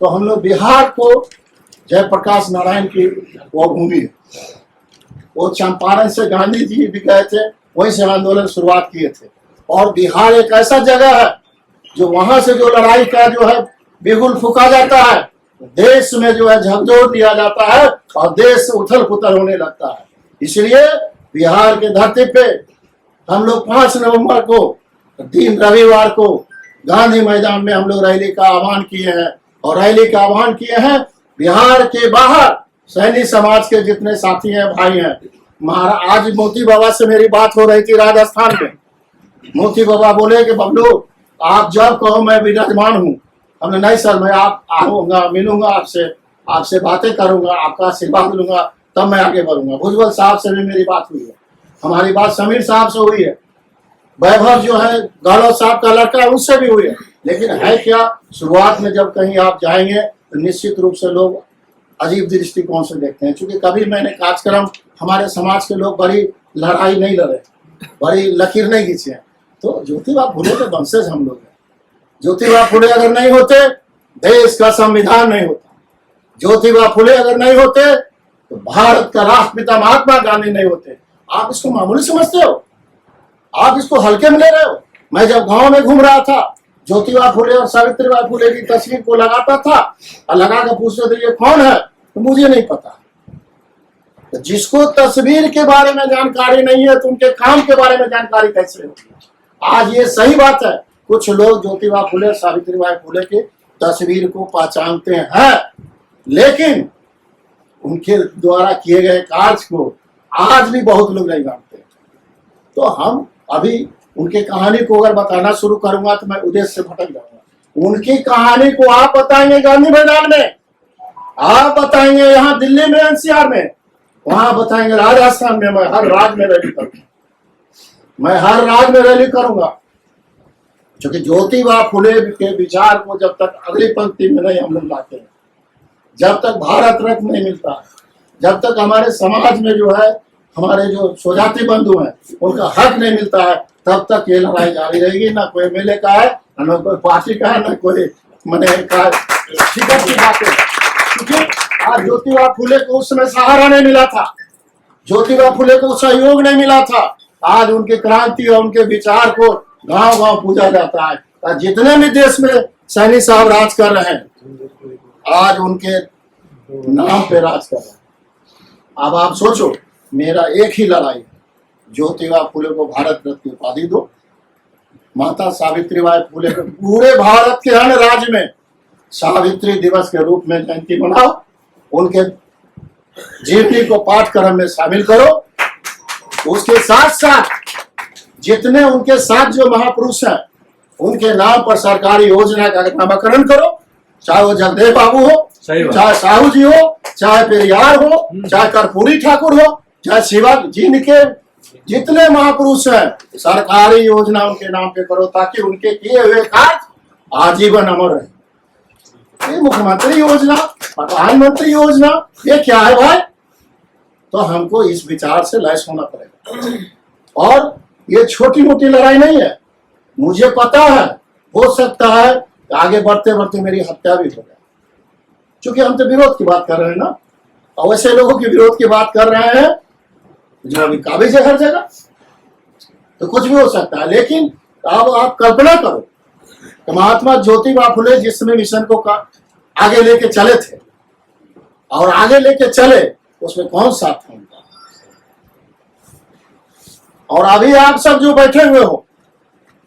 तो हम लोग बिहार को जयप्रकाश नारायण की वो भूमि है। वो चंपारण से गांधी जी भी गए थे, वहीं से आंदोलन शुरुआत किए थे। और बिहार एक ऐसा जगह है जो वहां से जो लड़ाई का जो है बिगुल फूका जाता है, देश में जो है झकझोर दिया जाता है और देश उथल पुथल होने लगता है। इसलिए बिहार के धरती पे हम लोग 5 नवंबर को दिन रविवार को गांधी मैदान में हम लोग रैली का आह्वान किए हैं। और रैली का आह्वान किए हैं बिहार के बाहर सैनी समाज के जितने साथी हैं, भाई हैं। आज मोती बाबा से मेरी बात हो रही थी राजस्थान में। मोती बाबा बोले कि बबलू आप जब कहो मैं विराजमान हूँ। हमने नहीं सर, मैं आप आऊंगा, मिलूंगा आपसे बातें करूंगा, आपका आशीर्वाद लूंगा, तब मैं आगे बढ़ूंगा। भुजबल साहब से भी मेरी बात हुई है, हमारी बात समीर साहब से हुई है, वैभव जो है गहलोत साहब का लड़का है उससे भी हुई है। लेकिन है क्या, शुरुआत में जब कहीं आप जाएंगे तो निश्चित रूप से लोग अजीब दृष्टिकोण से देखते हैं। क्योंकि कभी मैंने कार्यक्रम हमारे समाज के लोग बड़ी लड़ाई नहीं लड़े, बड़ी लकीर नहीं खींचे। तो ज्योतिबा फुले के वंशज हम लोग हैं। ज्योतिबा फुले अगर नहीं होते देश का संविधान नहीं होता। ज्योतिबा फुले अगर नहीं होते तो भारत का राष्ट्रपिता महात्मा गांधी नहीं होते। आप इसको मामूली समझते हो, आप इसको हल्के में ले रहे हो। मैं जब गांव में घूम रहा था ज्योतिबा फुले और सावित्रीबाई फुले की तस्वीर को लगाता था और लगा कर पूछते थे ये कौन है, तो मुझे नहीं पता। तो जिसको तस्वीर के बारे में जानकारी नहीं है तो उनके काम के बारे में जानकारी कैसे होगी। आज ये सही बात है, कुछ लोग ज्योतिबा फुले सावित्रीबाई फुले की तस्वीर को पहचानते हैं, लेकिन उनके द्वारा किए गए कार्य को आज भी बहुत लोग नहीं जानते। तो हम अभी उनकी कहानी को अगर बताना शुरू करूंगा तो मैं उद्देश्य से भटक जाऊंगा। उनकी कहानी को आप बताएंगे गांधी मैदान में, आप बताएंगे यहाँ दिल्ली में एनसीआर में, वहां बताएंगे राजस्थान में। मैं हर राज्य में रैली करूंगा, मैं हर राज्य में रैली करूंगा। क्योंकि ज्योतिबा फुले के विचार को जब तक अगली पंक्ति में नहीं हम लोग लाते हैं, जब तक भारत रत्न नहीं मिलता, जब तक हमारे समाज में जो है हमारे जो स्वजाति बंधु हैं उनका हक नहीं मिलता है, तब तक ये लड़ाई जारी रहेगी। ना कोई एमएलए का है, ना कोई पार्टी का है, ना कोई मने का टिकट की बात है। क्योंकि आज ज्योतिबा फुले को उस समय सहारा नहीं मिला था, ज्योतिबा फुले को सहयोग नहीं मिला था। आज उनके क्रांति और उनके विचार को गांव गांव पूजा जाता है। जितने भी देश में सैनी साहब राज कर रहे हैं आज उनके नाम पे राज कर रहे हैं। अब आप सोचो, मेरा एक ही लड़ाई है, ज्योतिबा फुले को भारत रत्न की उपाधि दो, माता सावित्रीबाई फुले को पूरे भारत के हर राज्य में सावित्री दिवस के रूप में जयंती मनाओ, उनके जीवनी को पाठ्यक्रम में शामिल करो। उसके साथ साथ जितने उनके साथ जो महापुरुष हैं उनके नाम पर सरकारी योजना का नामकरण करो, चाहे वो जगदेव बाबू हो, चाहे साहू जी हो, चाहे पेरियार हो, चाहे कर्पूरी ठाकुर हो, चाहे शिवा जी के जितने महापुरुष हैं सरकारी योजना उनके नाम पे करो, ताकि उनके किए हुए कार्य आजीवन अमर रहे। ये मुख्यमंत्री योजना, प्रधानमंत्री योजना, ये क्या है भाई? तो हमको इस विचार से लैस होना पड़ेगा। और ये छोटी मोटी लड़ाई नहीं है, मुझे पता है हो सकता है आगे बढ़ते बढ़ते मेरी हत्या भी हो जाए, क्योंकि हम तो विरोध की बात कर रहे हैं ना, और वैसे लोगों की विरोध की बात कर रहे हैं जो अभी काबिज है हर जगह, तो कुछ भी हो सकता है। लेकिन अब आप कल्पना करो कि महात्मा ज्योतिबा फुले जिसमें मिशन को आगे लेके चले थे और आगे लेके चले, उसमें कौन साथ था उनका? और अभी आप सब जो बैठे हुए हो,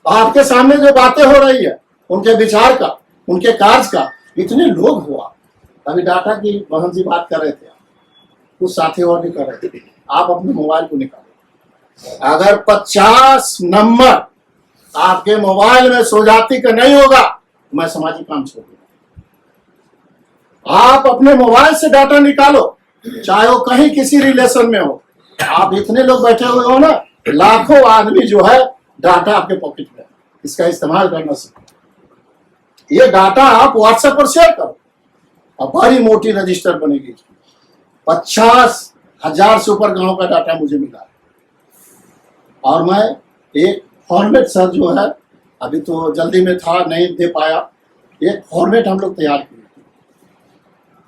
आपके सामने जो बातें हो रही है उनके विचार का, उनके कार्य का, इतने लोग हुआ। अभी डाटा की बहन जी बात कर रहे थे, कुछ साथी और भी कर रहे थे। आप अपने मोबाइल को निकालो, अगर 50 नंबर आपके मोबाइल में स्वजाति का नहीं होगा तो मैं सामाजिक काम छोड़ दूंगा। आप अपने मोबाइल से डाटा निकालो, चाहे वो कहीं किसी रिलेशन में हो। आप इतने लोग बैठे हुए हो ना, लाखों आदमी जो है डाटा आपके पॉकेट में, इसका इस्तेमाल करना सीखो। ये डाटा आप व्हाट्सएप पर शेयर करो और बड़ी मोटी रजिस्टर बनेगी। 50,000 से ऊपर गांव का डाटा मुझे मिला है। और मैं एक फॉर्मेट सर जो है, अभी तो जल्दी में था नहीं दे पाया, एक फॉर्मेट हम लोग तैयार किए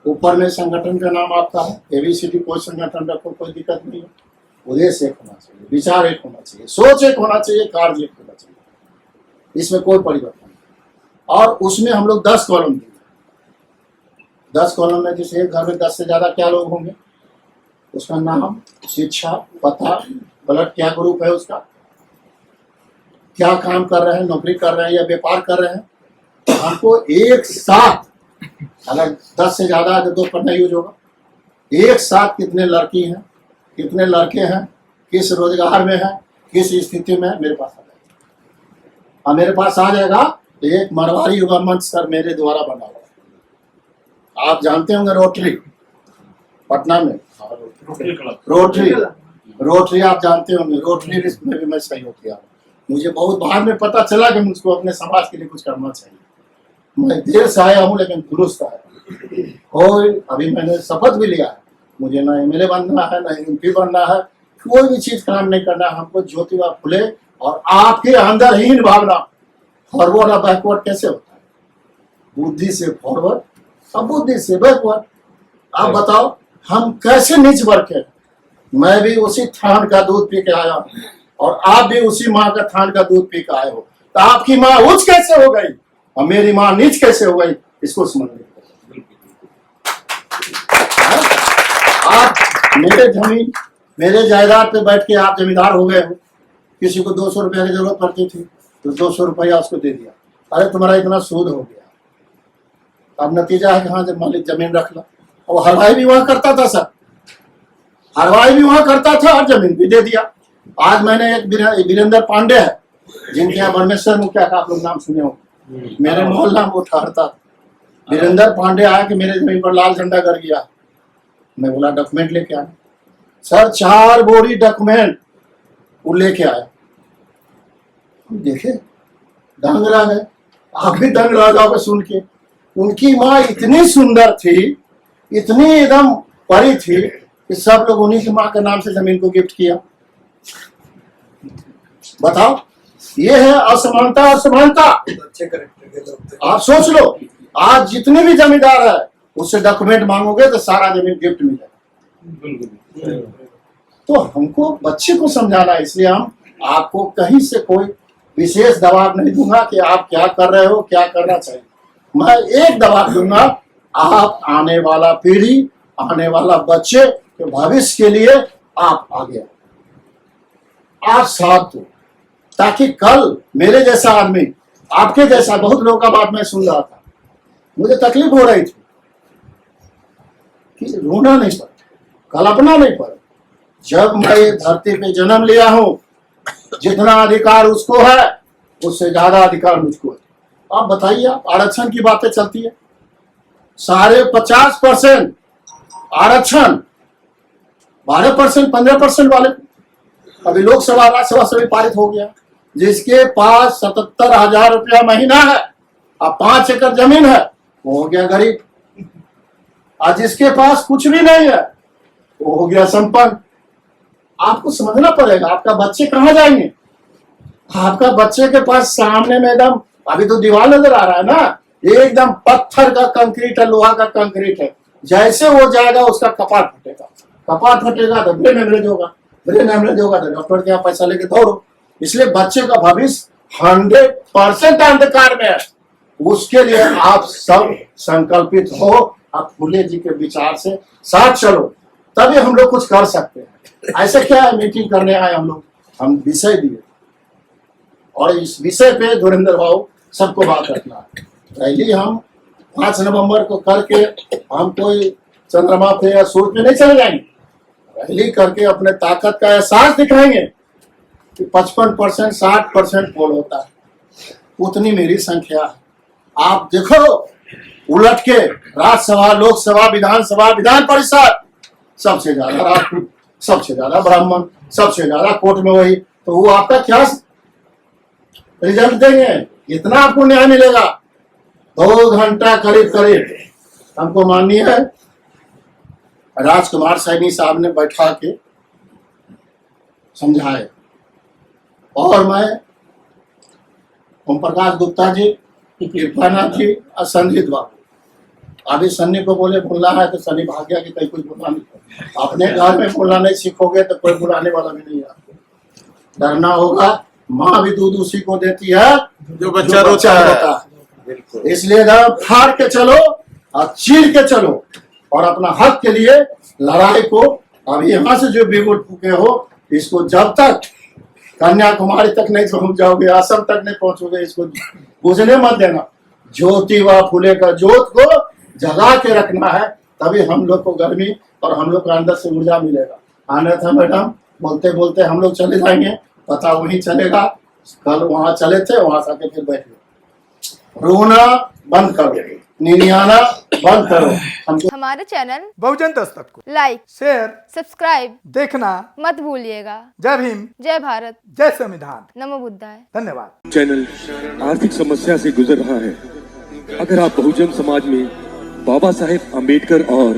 ऊपर में संगठन का नाम आपका है, एबीसीडी कोई संगठन रखो, कोई दिक्कत नहीं है। उद्देश्य एक होना चाहिए, विचार एक होना चाहिए, सोच एक होना चाहिए, कार्य एक होना चाहिए, इसमें कोई परिवर्तन नहीं। और उसमें हम लोग 10 कॉलम दिए। 10 कॉलम में जैसे एक घर में 10 से ज्यादा क्या लोग होंगे, उसका नाम, शिक्षा, पता, ब्लड क्या ग्रुप है उसका, क्या काम कर रहे हैं, नौकरी कर रहे हैं या व्यापार कर रहे हैं, हमको एक साथ, अगर 10 से ज्यादा है तो 2 पन्ना यूज होगा, एक साथ कितने लड़की हैं, कितने लड़के हैं, किस रोजगार में है, किस स्थिति में है, मेरे पास आ जाएगा। और मेरे पास आ जाएगा तो एक मरवाड़ी युवा मंच सर मेरे द्वारा बना हुआ है। आप जानते होंगे रोटरी, पटना में रोटरी आप जानते होंगे, रोटरी में भी मैं सहयोग किया। मुझे बहुत बाद में पता चला कि मुझको अपने समाज के लिए कुछ करना चाहिए। मैं देर से आया हूँ लेकिन दुरुस्त आया। और अभी मैंने शपथ भी लिया है, मुझे ना एमएलए बनना है, ना एमपी बनना है, कोई भी चीज काम नहीं करना है हमको। ज्योतिबा फुले और आपके अंदर ही भावना, फॉरवर्ड और बैकवर्ड कैसे होता है, बुद्धि से फॉरवर्ड और बुद्धि से बैकवर्ड। आप बताओ हम कैसे नीच वर्ग है। मैं भी उसी थान का दूध पी के आया हूँ और आप भी उसी माँ का थान का दूध पी के आए हो, तो आपकी माँ उच्च कैसे हो गई और मेरी माँ नीच कैसे हो गई, इसको समझ लीजिए। आप मेरे जमीन, मेरे जायदाद पे बैठ के आप जमींदार हो गए हो। किसी को 200 रुपया की जरूरत पड़ती थी तो 200 रुपया उसको दे दिया, अरे तुम्हारा इतना सूद हो गया। अब नतीजा है कहाँ, जब मालिक जमीन रख ला। और हलवाई भी वहां करता था सर, हलवाई भी वहां करता था और जमीन भी दे दिया। आज मैंने एक वीरेंद्र पांडे है, जिनके यहाँ बरमेश्वर मुखिया का आप लोग नाम सुने हो, मेरे मोहल्ला में वो ठहरता। वीरेंद्र पांडे आया कि मेरे जमीन पर लाल झंडा कर गया। मैं बोला डॉक्यूमेंट लेके आया। सर 4 बोरी डॉक्यूमेंट वो लेके आया। देखे दंग रह गए, आप भी दंग रह जाओगे सुन के। उनकी माँ इतनी सुंदर थी, इतनी एकदम परी थी कि सब लोग उन्हीं की माँ के नाम से जमीन को गिफ्ट किया। बताओ, ये है असमानता। असमानता अच्छे करेक्टर के लोग थे। आप सोच लो, आज जितने भी जमींदार है उससे डॉक्यूमेंट मांगोगे तो सारा जमीन गिफ्ट मिलेगा। तो हमको बच्चे को समझाना है, इसलिए हम आपको कहीं से कोई विशेष दबाव नहीं दूंगा कि आप क्या कर रहे हो, क्या करना चाहिए। मैं एक दबाव दूंगा, आप आने वाला पीढ़ी, आने वाला बच्चे के भविष्य के लिए आप आगे आप साथ दो, ताकि कल मेरे जैसा आदमी, आपके जैसा, बहुत लोगों का बात मैं सुन रहा था, मुझे तकलीफ हो रही थी कि रोना नहीं पड़ता, कल्पना नहीं पड़े। जब मैं ये धरती पे जन्म लिया हूं, जितना अधिकार उसको है उससे ज्यादा अधिकार मुझको है। आप बताइए, आप आरक्षण की बातें चलती है, सारे 50% आरक्षण 12%, 15% वाले। अभी लोकसभा राज्यसभा से भी पारित हो गया। जिसके पास 77,000 रुपया महीना है और 5 एकड़ जमीन है वो हो गया गरीब, और जिसके पास कुछ भी नहीं है वो हो गया संपन्न। आपको समझना पड़ेगा, आपका बच्चे कहाँ जाएंगे। आपका बच्चे के पास सामने में एकदम, अभी तो दीवार नजर आ रहा है ना, एकदम पत्थर का कंक्रीट है, लोहा का कंक्रीट है। जैसे वो जाएगा उसका कपाट फटेगा, कपाट फटेगा तो ब्रेन हेमरेज होगा, ब्रेन हेमरेज होगा तो डॉक्टर के यहाँ पैसा लेके दौड़ो। इसलिए बच्चे का भविष्य 100% अंधकार में है। उसके लिए आप सब संकल्पित हो, आप फुले जी के विचार से साथ चलो, तभी हम लोग कुछ कर सकते हैं। ऐसे क्या है, मीटिंग करने आए हम लोग, हम विषय दिए और इस विषय पे धुरेंद्र बाबू सबको बात रखना है। पहले हम 5 नवंबर को करके हम कोई चंद्रमा पे या सूर्य पे नहीं चले जाएंगे, पहले करके अपने ताकत का एहसास दिखाएंगे कि 55%, 60% पोल होता है, उतनी मेरी संख्या है। आप देखो उलट के राज्यसभा, लोकसभा, विधानसभा, विधान परिषद, सबसे ज्यादा राजपूत, सबसे ज्यादा ब्राह्मण, सबसे ज्यादा कोर्ट में वही, तो वो आपका क्या रिजल्ट देंगे, इतना आपको न्याय मिलेगा। 2 घंटा करीब करीब हमको माननीय है राजकुमार सैनी साहब ने बैठा के समझाए, और मैं ओम प्रकाश गुप्ता जी, कृपानाथ जी और संजीत बाबू, अभी सन्नी को बोले बोलना है तो सन्नी भाग गया कि कहीं कुछ बोला नहीं। अपने घर में बोलना नहीं सीखोगे तो कोई बुलाने वाला भी नहीं है आपको। डरना होगा। माँ भी दूध उसी को देती है जो बच्चा रोता है। इसलिए ना फाड़ के चलो और चीर के चलो और अपना हक के लिए लड़ाई को अभी यहाँ से जो बिगुल फूके हो इसको जब तक कन्याकुमारी तक नहीं पहुंच जाओगे, असम तक नहीं पहुंचोगे, इसको बुझने मत देना। ज्योति व फूले का जोत को जगा के रखना है, तभी हम लोग को गर्मी और हम लोग को अंदर से ऊर्जा मिलेगा। अन्यथा मैडम बोलते बोलते हम लोग चले जाएंगे, पता वहीं चलेगा। कल वहां चले थे, वहां से आके फिर बैठ गए। रोना बंद करो, निनियाना बंद करो। हमको हमारे चैनल बहुजन दस्तक को लाइक, शेयर, सब्सक्राइब देखना मत भूलिएगा। जय भीम, जय भारत, जय संविधान। नमो बुद्धाय। धन्यवाद। चैनल आर्थिक समस्या से गुजर रहा है। अगर आप बहुजन समाज में बाबा साहेब अम्बेडकर और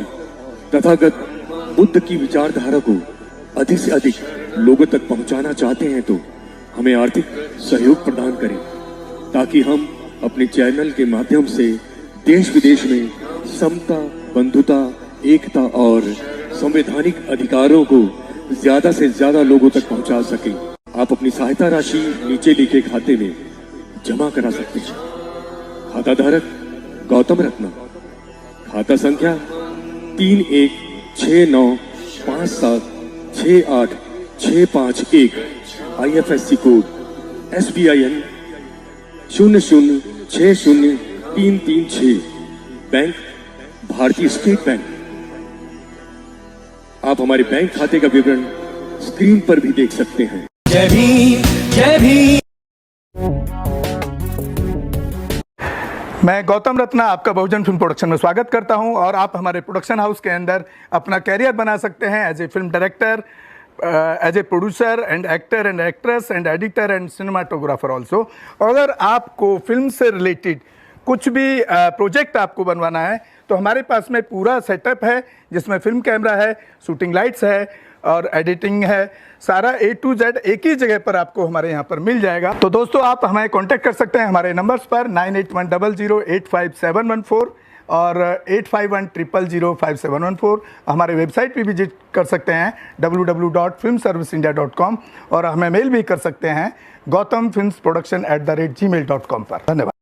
तथागत बुद्ध की विचारधारा को अधिक से अधिक लोगों तक पहुंचाना चाहते हैं तो हमें आर्थिक सहयोग प्रदान करें, ताकि हम अपने चैनल के माध्यम से देश विदेश में समता, बंधुता, एकता और संवैधानिक अधिकारों को ज्यादा से ज्यादा लोगों तक पहुंचा सकें। आप अपनी सहायता राशि नीचे लिखे खाते में जमा करा सकते हैं। खाता धारक गौतम रत्ना, खाता संख्या 3169576865 IFSC कोड SBIN 0060336, बैंक भारतीय स्टेट बैंक। आप हमारे बैंक खाते का विवरण स्क्रीन पर भी देख सकते हैं। जय भीम, जय भीम। मैं गौतम रत्ना आपका बहुजन फिल्म प्रोडक्शन में स्वागत करता हूं और आप हमारे प्रोडक्शन हाउस के अंदर अपना कैरियर बना सकते हैं as a film director, as a producer and actor and actress and editor and cinematographer also. अगर आपको फिल्म से रिलेटेड कुछ भी प्रोजेक्ट आपको बनवाना है तो हमारे पास में पूरा सेटअप है, जिसमें फिल्म कैमरा है, शूटिंग लाइट्स है और एडिटिंग है। सारा A to Z एक ही जगह पर आपको हमारे यहाँ पर मिल जाएगा। तो दोस्तों आप हमें कांटेक्ट कर सकते हैं हमारे नंबर्स पर 9810085714 और 8510005714। हमारे वेबसाइट पे विजिट कर सकते हैं www.filmserviceindia.com और हमें मेल भी कर सकते हैं gautamfilmsproduction@gmail.com पर। धन्यवाद।